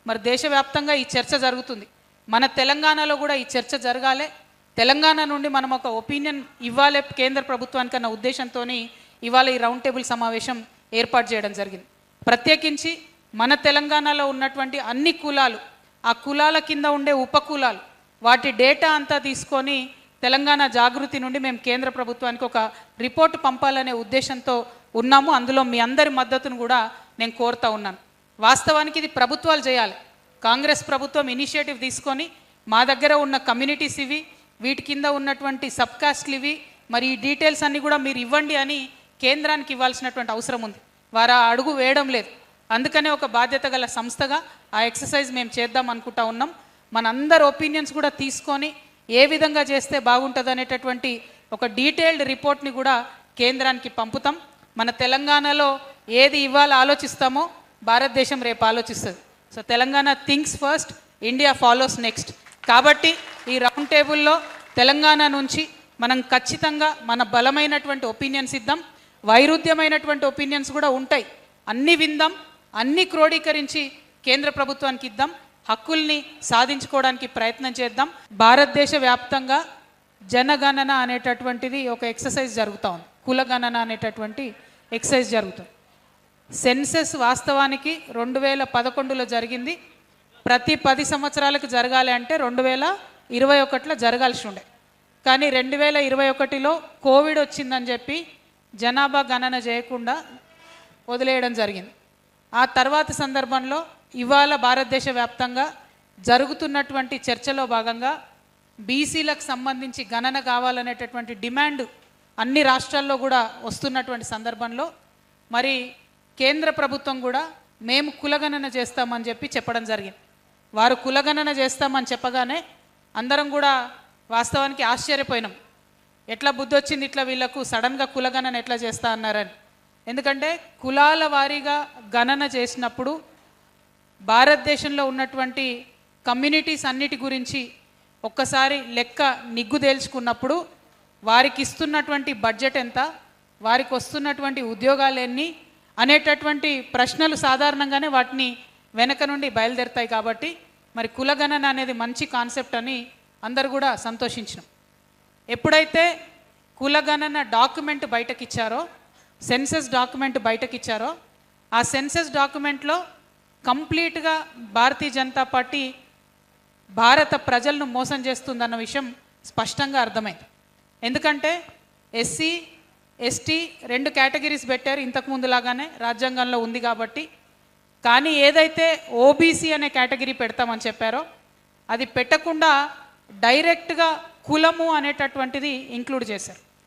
మరి దేశవ్యాప్తంగా ఈ చర్చ జరుగుతుంది. మన తెలంగాణలో కూడా ఈ చర్చ జరగాలి. తెలంగాణ నుండి మనం ఒక ఒపీనియన్ ఇవ్వాలి కేంద్ర ప్రభుత్వానికి అన్న ఉద్దేశంతో ఇవాళ ఈ రౌండ్ టేబుల్ సమావేశం ఏర్పాటు చేయడం జరిగింది. ప్రత్యేకించి మన తెలంగాణలో ఉన్నటువంటి అన్ని కులాలు, ఆ కులాల కింద ఉండే ఉపకులాలు, వాటి డేటా అంతా తీసుకొని తెలంగాణ జాగృతి నుండి మేము కేంద్ర ప్రభుత్వానికి ఒక రిపోర్ట్ పంపాలనే ఉద్దేశంతో ఉన్నాము. అందులో మీ అందరి మద్దతును కూడా నేను కోరుతా ఉన్నాను. వాస్తవానికి ఇది ప్రభుత్వాలు చేయాలి. కాంగ్రెస్ ప్రభుత్వం ఇనిషియేటివ్ తీసుకొని మా దగ్గర ఉన్న కమ్యూనిటీస్ ఇవి, వీటి కింద ఉన్నటువంటి సబ్ కాస్ట్లు ఇవి, మరి ఈ డీటెయిల్స్ అన్నీ కూడా మీరు ఇవ్వండి అని కేంద్రానికి ఇవ్వాల్సినటువంటి అవసరం ఉంది. వారు ఆ అడుగు వేయడం లేదు. అందుకనే ఒక బాధ్యత గల సంస్థగా ఆ ఎక్సర్సైజ్ మేము చేద్దాం అనుకుంటా ఉన్నాం. మనందరి ఒపీనియన్స్ కూడా తీసుకొని ఏ విధంగా చేస్తే బాగుంటుంది అనేటటువంటి ఒక డీటెయిల్డ్ రిపోర్ట్ని కూడా కేంద్రానికి పంపుతాం. మన తెలంగాణలో ఏది ఇవాళ ఆలోచిస్తామో భారతదేశం రేపు ఆలోచిస్తుంది. So Telangana thinks first, India follows next. కాబట్టి ఈ రౌండ్ టేబుల్లో తెలంగాణ నుంచి మనం ఖచ్చితంగా మన బలమైనటువంటి ఒపీనియన్స్ ఇద్దాం. వైరుధ్యమైనటువంటి ఒపీనియన్స్ కూడా ఉంటాయి, అన్నీ విందాం, అన్నీ క్రోడీకరించి కేంద్ర ప్రభుత్వానికి ఇద్దాం. హక్కుల్ని సాధించుకోవడానికి ప్రయత్నం చేద్దాం. భారతదేశ వ్యాప్తంగా జనగణన అనేటటువంటిది ఒక ఎక్సర్సైజ్ జరుగుతూ ఉంది. కులగణన అనేటటువంటి ఎక్సర్సైజ్ జరుగుతుంది. సెన్సెస్ వాస్తవానికి 2011లో జరిగింది. ప్రతి 10 సంవత్సరాలకు జరగాలి అంటే 2021లో జరగాల్సి ఉండే. కానీ 2021లో కోవిడ్ వచ్చిందని చెప్పి జనాభా గణన చేయకుండా వదిలేయడం జరిగింది. ఆ తర్వాత సందర్భంలో ఇవాళ భారతదేశ వ్యాప్తంగా జరుగుతున్నటువంటి చర్చలో భాగంగా బీసీలకు సంబంధించి గణన కావాలనేటటువంటి డిమాండ్ అన్ని రాష్ట్రాల్లో కూడా వస్తున్నటువంటి సందర్భంలో మరి కేంద్ర ప్రభుత్వం కూడా మేము కులగణన చేస్తామని చెప్పి చెప్పడం జరిగింది. వారు కులగణన చేస్తామని చెప్పగానే అందరం కూడా వాస్తవానికి ఆశ్చర్యపోయినాం. ఎట్లా బుద్ధి వచ్చింది ఇట్లా వీళ్ళకు సడన్గా కులగణన ఎట్లా చేస్తా అన్నారని. ఎందుకంటే కులాల వారీగా గణన చేసినప్పుడు భారతదేశంలో ఉన్నటువంటి కమ్యూనిటీస్ అన్నిటి గురించి ఒక్కసారి లెక్క నిగ్గు తేల్చుకున్నప్పుడు వారికి ఇస్తున్నటువంటి బడ్జెట్ ఎంత, వారికి వస్తున్నటువంటి ఉద్యోగాలు ఎన్ని అనేటటువంటి ప్రశ్నలు సాధారణంగానే వాటిని వెనక నుండి బయలుదేరుతాయి. కాబట్టి మరి కులగణన అనేది మంచి కాన్సెప్ట్ అని అందరు కూడా సంతోషించినాం. ఎప్పుడైతే కులగణన డాక్యుమెంట్ బయటకిచ్చారో, సెన్సస్ డాక్యుమెంట్ బయటకిచ్చారో, ఆ సెన్సస్ డాక్యుమెంట్లో కంప్లీట్గా భారతీయ జనతా పార్టీ భారత ప్రజలను మోసం చేస్తుందన్న విషయం స్పష్టంగా అర్థమైంది. ఎందుకంటే ఎస్సీ ఎస్టీ 2 కేటగిరీస్ పెట్టారు, ఇంతకుముందు లాగానే రాజ్యాంగంలో ఉంది కాబట్టి. కానీ ఏదైతే ఓబీసీ అనే కేటగిరీ పెడతామని చెప్పారో అది పెట్టకుండా డైరెక్ట్గా కులము అనేటటువంటిది ఇంక్లూడ్ చేశారు.